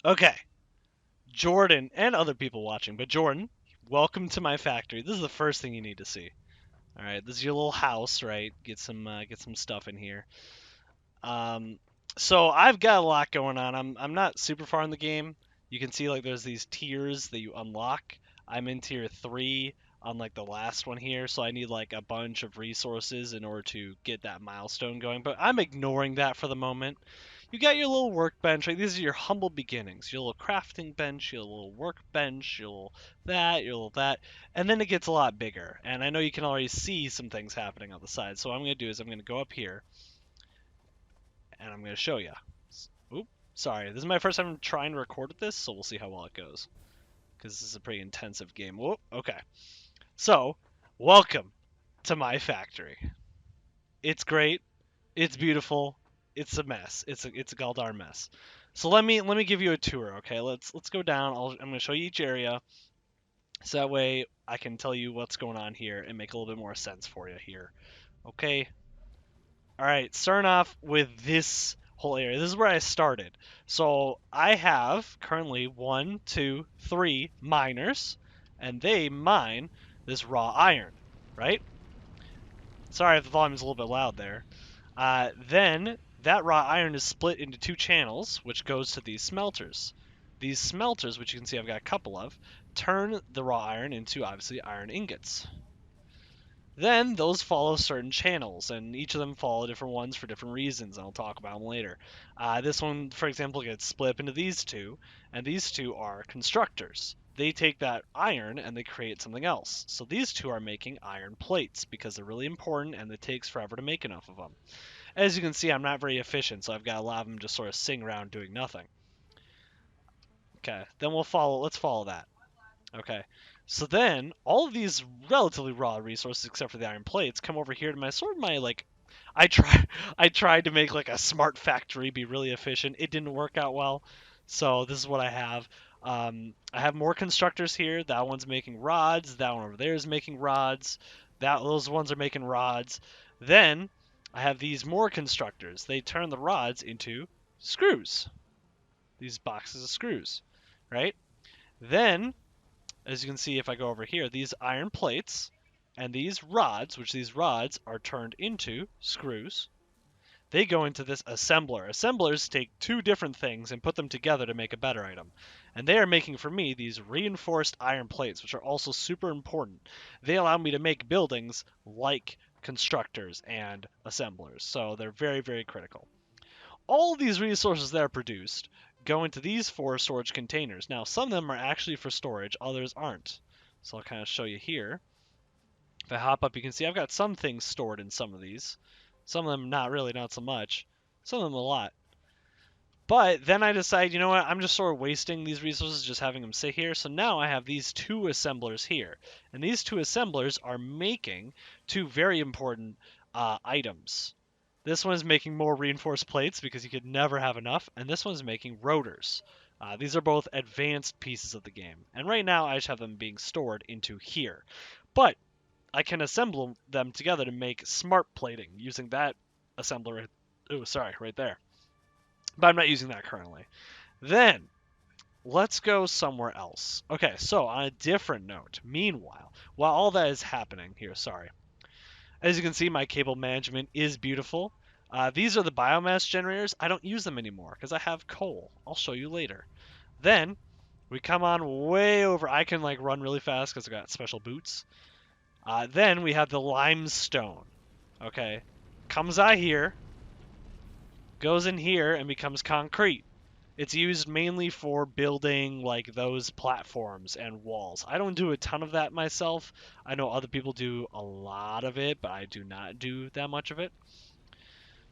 Okay, Jordan and other people watching, but Jordan, welcome to my factory. This is the first thing you need to see. All right, this is your little house, right? Get some stuff in here. Um, so I've got a lot going on. I'm not super far in the game. You can see like there's these tiers that you unlock. I'm in tier 3 on like the last one here, so I need like a bunch of resources in order to get that milestone going. But I'm ignoring that for the moment. You got your little workbench. Like these are your humble beginnings. Your little crafting bench, your little workbench, your little that, your little that, and then it gets a lot bigger. And I know you can already see some things happening on the side. So what I'm gonna do is I'm gonna go up here and I'm going to show you. Oop, sorry. This is my first time trying to record this, so we'll see how well it goes. Because this is a pretty intensive game. Whoop, okay. So, welcome to my factory. It's great. It's beautiful. It's a mess. It's a goddamn mess. So let me give you a tour, okay? Let's go down. I'm going to show you each area, so that way I can tell you what's going on here and make a little bit more sense for you here. Okay, all right, starting off with this whole area. This is where I started. So I have currently 1, 2, 3 miners, and they mine this raw iron, right? Sorry if the volume is a little bit loud there. Then that raw iron is split into two channels, which goes to these smelters. These smelters, which you can see I've got a couple of, turn the raw iron into obviously iron ingots. Then those follow certain channels, and each of them follow different ones for different reasons. And I'll talk about them later. This one, for example, gets split up into these two, and these two are constructors. They take that iron and they create something else. So these two are making iron plates because they're really important and it takes forever to make enough of them. As you can see, I'm not very efficient, so I've got a lot of them just sort of sitting around doing nothing. Okay, then let's follow that. Okay. So then all of these relatively raw resources, except for the iron plates, come over here to my like I try I tried to make like a smart factory be really efficient. It didn't work out well. So this is what I have. I have more constructors here. That one's making rods. That one over there is making rods. Those ones are making rods. Then I have these more constructors. They turn the rods into screws. These boxes of screws, right? Then as you can see if I go over here, these iron plates and these rods, which these rods are turned into screws, they go into this assembler. Assemblers take two different things and put them together to make a better item. And they are making for me these reinforced iron plates, which are also super important. They allow me to make buildings like constructors and assemblers. So they're very, very critical. All of these resources that are produced go into these four storage containers. Now, some of them are actually for storage, others aren't. So I'll kind of show you here. If I hop up, you can see I've got some things stored in some of these. Some of them not really, not so much. Some of them a lot. But then I decide, you know what, I'm just sort of wasting these resources just having them sit here. So now I have these two assemblers here. And these two assemblers are making two very important items. This one's making more reinforced plates because you could never have enough, and this one's making rotors. These are both advanced pieces of the game, and right now I just have them being stored into here. But I can assemble them together to make smart plating using that assembler. Oh, sorry, right there. But I'm not using that currently. Then let's go somewhere else. Okay, so on a different note, meanwhile, while all that is happening here, sorry. As you can see, my cable management is beautiful. These are the biomass generators. I don't use them anymore because I have coal. I'll show you later. Then we come on way over. I can like run really fast because I got special boots. Then we have the limestone. Okay, comes out here, goes in here, and becomes concrete. It's used mainly for building like those platforms and walls. I don't do a ton of that myself. I know other people do a lot of it, but I do not do that much of it.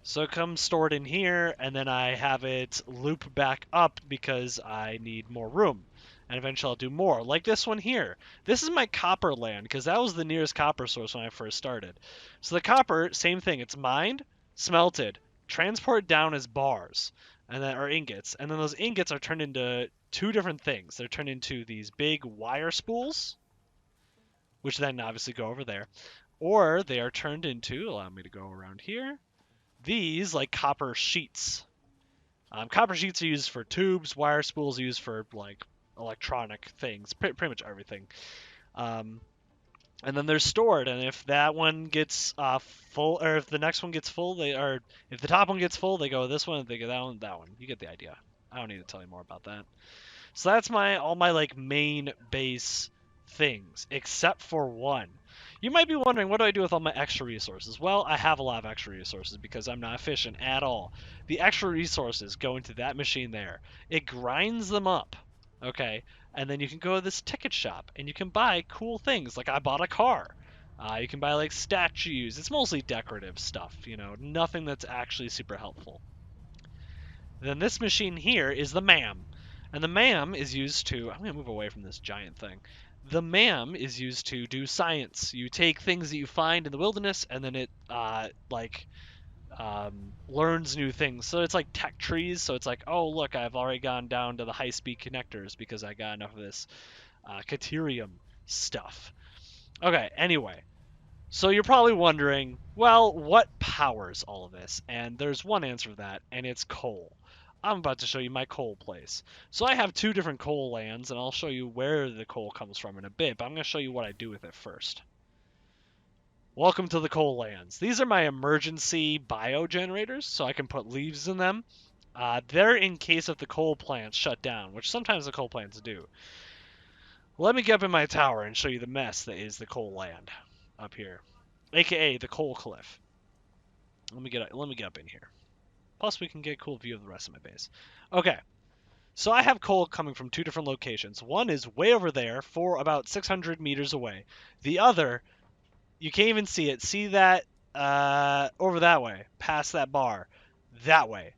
So it comes stored in here, and then I have it loop back up because I need more room. And eventually I'll do more, like this one here. This is my copper land, because that was the nearest copper source when I first started. So the copper, same thing. It's mined, smelted, transported down as bars, and then or ingots. And then those ingots are turned into two different things. They're turned into these big wire spools, which then obviously go over there. Or they are turned into, allow me to go around here, these like copper sheets. Copper sheets are used for tubes. Wire spools are used for like electronic things, pretty much everything. Um, and then they're stored, and if that one gets full, or if the next one gets full, if the top one gets full, they go this one, if they go that one, that one. You get the idea. I don't need to tell you more about that. So that's all my like main base things, except for one. You might be wondering, what do I do with all my extra resources? Well, I have a lot of extra resources because I'm not efficient at all. The extra resources go into that machine there. It grinds them up, okay? And then you can go to this ticket shop and you can buy cool things. Like I bought a car. You can buy like statues. It's mostly decorative stuff, nothing that's actually super helpful. Then this machine here is the MAM. And the MAM is used to, I'm going to move away from this giant thing. The MAM is used to do science. You take things that you find in the wilderness and then it learns new things. So it's like tech trees. So it's like, oh look, I've already gone down to the high-speed connectors because I got enough of this Caterium stuff. Okay, anyway. So you're probably wondering, well, what powers all of this? And there's one answer to that, and it's coal. I'm about to show you my coal place. So I have two different coal lands, and I'll show you where the coal comes from in a bit, but I'm going to show you what I do with it first. Welcome to the coal lands. These are my emergency biogenerators, so I can put leaves in them. They're in case if the coal plants shut down, which sometimes the coal plants do. Let me get up in my tower and show you the mess that is the coal land up here, aka the coal cliff. Let me get up in here. Plus, we can get a cool view of the rest of my base. Okay, so I have coal coming from two different locations. One is way over there, for about 600 meters away. The other, you can't even see it. See that over that way, past that bar, that way.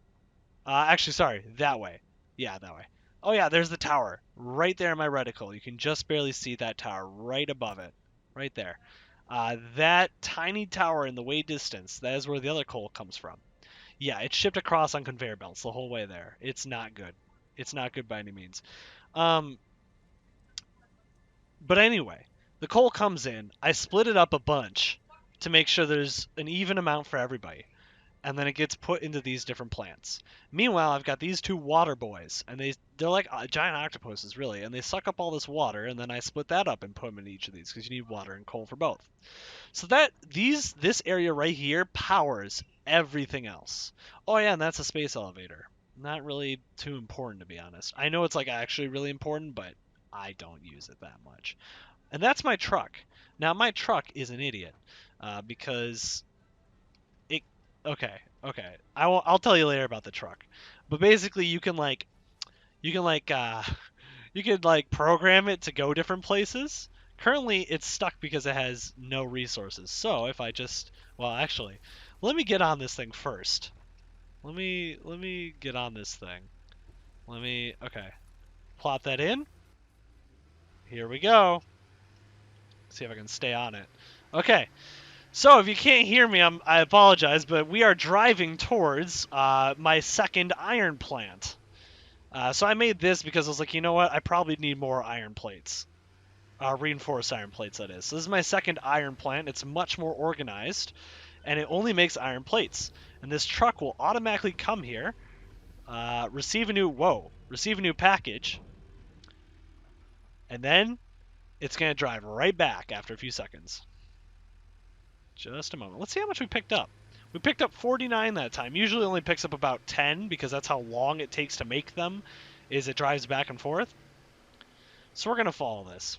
Actually, sorry, that way. Yeah, that way. Oh yeah, there's the tower right there in my reticle. You can just barely see that tower right above it, right there. That tiny tower in the way distance, that is where the other coal comes from. Yeah, it's shipped across on conveyor belts the whole way there. It's not good. It's not good by any means. But anyway, the coal comes in. I split it up a bunch to make sure there's an even amount for everybody. And then it gets put into these different plants. Meanwhile, I've got these two water boys, and they're like giant octopuses, really, and they suck up all this water, and then I split that up and put them in each of these, because you need water and coal for both. So this area right here powers everything else. Oh yeah, and that's a space elevator. Not really too important, to be honest. I know it's like actually really important, but I don't use it that much. And that's my truck. Now my truck is an idiot, because okay. I'll tell you later about the truck. But basically you can program it to go different places. Currently it's stuck because it has no resources. So if I just, well, actually, let me get on this thing first. Let me get on this thing. Okay. Plop that in. Here we go. See if I can stay on it. Okay. So if you can't hear me, I apologize, but we are driving towards my second iron plant. So I made this because I was like, you know what? I probably need more iron plates. Reinforced iron plates, that is. So this is my second iron plant. It's much more organized, and it only makes iron plates. And this truck will automatically come here, receive a new package, and then it's going to drive right back after a few seconds. Just a moment. Let's see how much we picked up. We picked up 49 that time. Usually it only picks up about 10 because that's how long it takes to make them, is it drives back and forth. So we're going to follow this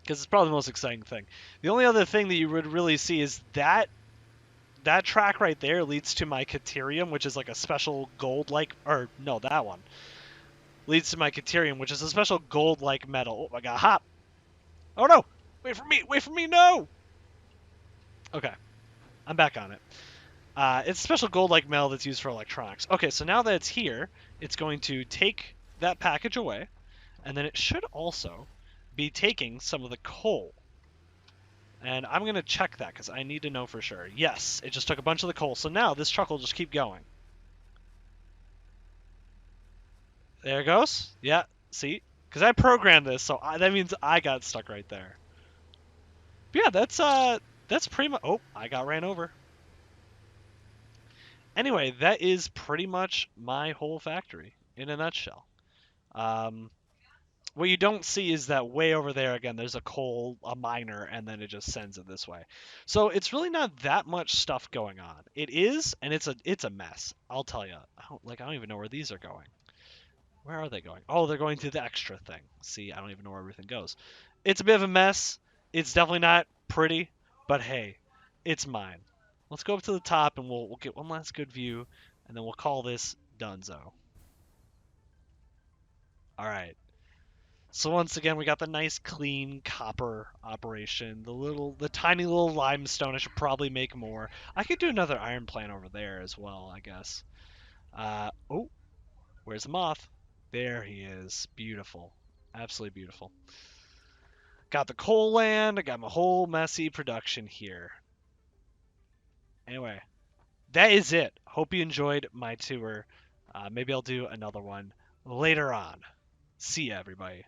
because it's probably the most exciting thing. The only other thing that you would really see is that track right there leads to my Caterium, which is like a special gold-like, or no, that one leads to my Caterium, which is a special gold-like metal. Oh, I got hop. Oh no! Wait for me, no! Okay, I'm back on it. It's a special gold-like metal that's used for electronics. Okay, so now that it's here, it's going to take that package away, and then it should also be taking some of the coal. And I'm going to check that because I need to know for sure. Yes, it just took a bunch of the coal. So now this truck will just keep going. There it goes. Yeah, see? Because I programmed this, so that means I got stuck right there. But yeah, that's pretty much... Oh, I got ran over. Anyway, that is pretty much my whole factory in a nutshell. Um, what you don't see is that way over there again. There's a miner, and then it just sends it this way. So it's really not that much stuff going on. It is, and it's a mess. I'll tell you. I don't even know where these are going. Where are they going? Oh, they're going to the extra thing. See, I don't even know where everything goes. It's a bit of a mess. It's definitely not pretty, but hey, it's mine. Let's go up to the top and we'll get one last good view, and then we'll call this Dunzo. All right. So once again, we got the nice clean copper operation. The tiny little limestone. I should probably make more. I could do another iron plant over there as well, I guess. Oh, where's the moth? There he is. Beautiful. Absolutely beautiful. Got the coal land. I got my whole messy production here. Anyway, that is it. Hope you enjoyed my tour. Maybe I'll do another one later on. See ya, everybody.